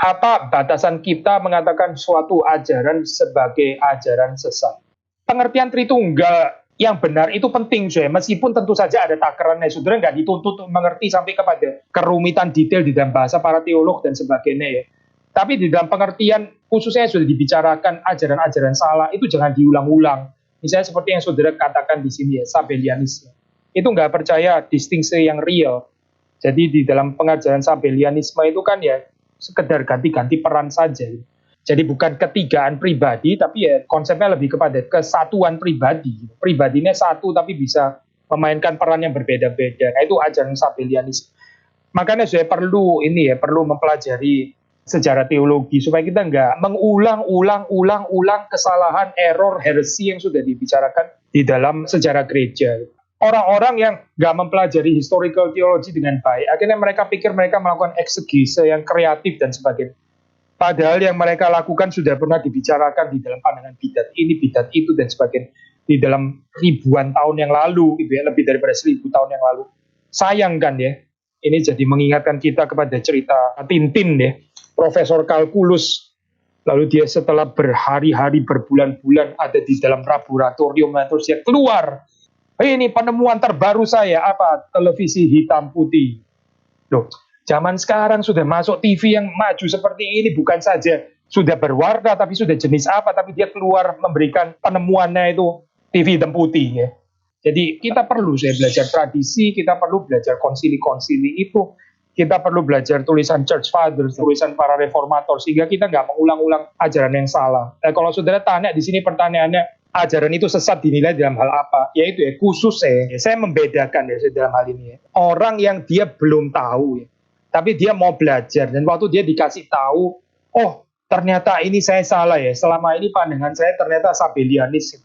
Apa batasan kita mengatakan suatu ajaran sebagai ajaran sesat? Pengertian Tritunggal yang benar itu penting, Zoe. Meskipun tentu saja ada takarannya, saudara nggak dituntut mengerti sampai kepada kerumitan detail di dalam bahasa para teolog dan sebagainya ya. Tapi di dalam pengertian khususnya sudah dibicarakan ajaran-ajaran salah itu jangan diulang-ulang. Misalnya seperti yang saudara katakan di sini ya, Sabellianisme. Itu nggak percaya distingsi yang real. Jadi di dalam pengajaran Sabellianisme itu kan ya sekedar ganti-ganti peran saja. Jadi bukan ketigaan pribadi, tapi ya konsepnya lebih kepada kesatuan pribadi. Pribadinya satu, tapi bisa memainkan peran yang berbeda-beda. Nah, itu ajaran Sabellianisme. Makanya saya perlu perlu mempelajari sejarah teologi supaya kita nggak mengulang-ulang kesalahan, error, heresi yang sudah dibicarakan di dalam sejarah gereja. Orang-orang yang nggak mempelajari historical theology dengan baik, akhirnya mereka pikir mereka melakukan eksegese yang kreatif dan sebagainya. Padahal yang mereka lakukan sudah pernah dibicarakan di dalam pandangan bidat ini, bidat itu, dan sebagainya. Di dalam ribuan tahun yang lalu, gitu ya, lebih daripada 1000 tahun yang lalu. Sayang kan ya, ini jadi mengingatkan kita kepada cerita Tintin ya, profesor kalkulus. Lalu dia setelah berhari-hari, berbulan-bulan ada di dalam laboratorium, terus dia keluar. Ini penemuan terbaru saya, apa? Televisi hitam putih. Loh, zaman sekarang sudah masuk TV yang maju seperti ini, bukan saja sudah berwarna, tapi sudah jenis apa, tapi dia keluar memberikan penemuannya itu TV hitam putih ya. Jadi kita perlu belajar tradisi, kita perlu belajar konsili-konsili itu, kita perlu belajar tulisan Church Fathers, tulisan para reformator, sehingga kita nggak mengulang-ulang ajaran yang salah. Kalau saudara tanya di sini pertanyaannya, ajaran itu sesat dinilai dalam hal apa? Yaitu ya khusus saya membedakan ya dalam hal ini ya. Orang yang dia belum tahu ya, tapi dia mau belajar, dan waktu dia dikasih tahu, oh ternyata ini saya salah ya, selama ini pandangan saya ternyata Sabellianis.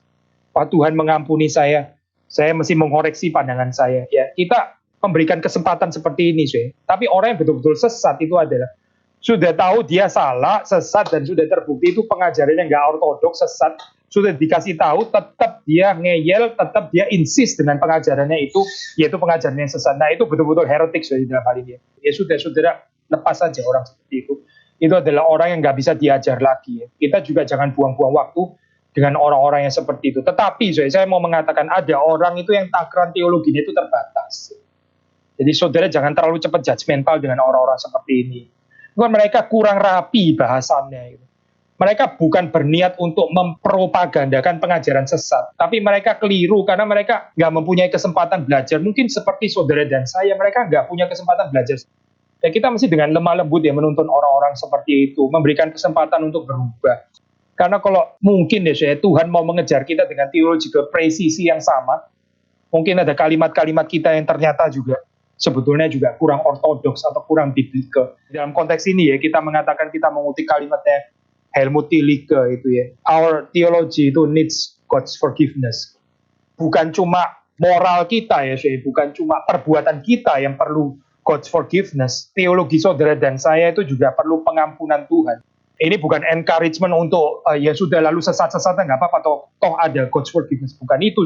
Pak Tuhan mengampuni saya mesti mengoreksi pandangan saya. Ya, kita memberikan kesempatan seperti ini, tapi orang yang betul-betul sesat itu adalah sudah tahu dia salah, sesat, dan sudah terbukti itu pengajarannya nggak ortodoks, sesat, sudah dikasih tahu, tetap dia ngeyel, tetap dia insist dengan pengajarannya itu, yaitu pengajaran yang sesat. Nah, itu betul-betul heretik di dalam hal ini. Ya sudah, saudara, lepas saja orang seperti itu. Itu adalah orang yang nggak bisa diajar lagi. Ya. Kita juga jangan buang-buang waktu dengan orang-orang yang seperti itu. Tetapi, saya mau mengatakan ada orang itu yang takaran teologinya itu terbatas. Jadi, saudara jangan terlalu cepat judgmental dengan orang-orang seperti ini. Bukan mereka kurang rapi bahasannya. Mereka bukan berniat untuk mempropagandakan pengajaran sesat, tapi mereka keliru karena mereka nggak mempunyai kesempatan belajar. Mungkin seperti saudara dan saya, mereka nggak punya kesempatan belajar. Ya kita mesti dengan lemah lembut ya menuntun orang-orang seperti itu, memberikan kesempatan untuk berubah. Karena kalau mungkin ya Tuhan mau mengejar kita dengan theological presisi yang sama, mungkin ada kalimat-kalimat kita yang ternyata juga sebetulnya juga kurang ortodoks atau kurang biblikal. Dalam konteks ini ya kita mengatakan, kita mengutip kalimatnya Helmut Tillicke itu ya. Our theology itu needs God's forgiveness. Bukan cuma moral kita ya, bukan cuma perbuatan kita yang perlu God's forgiveness. Teologi saudara dan saya itu juga perlu pengampunan Tuhan. Ini bukan encouragement untuk ya sudah lalu sesat-sesatnya nggak apa-apa, toh ada God's forgiveness. Bukan itu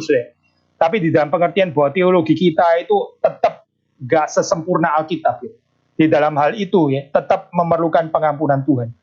Tapi di dalam pengertian bahwa teologi kita itu tetap nggak sesempurna Alkitab ya. Di dalam hal itu ya tetap memerlukan pengampunan Tuhan.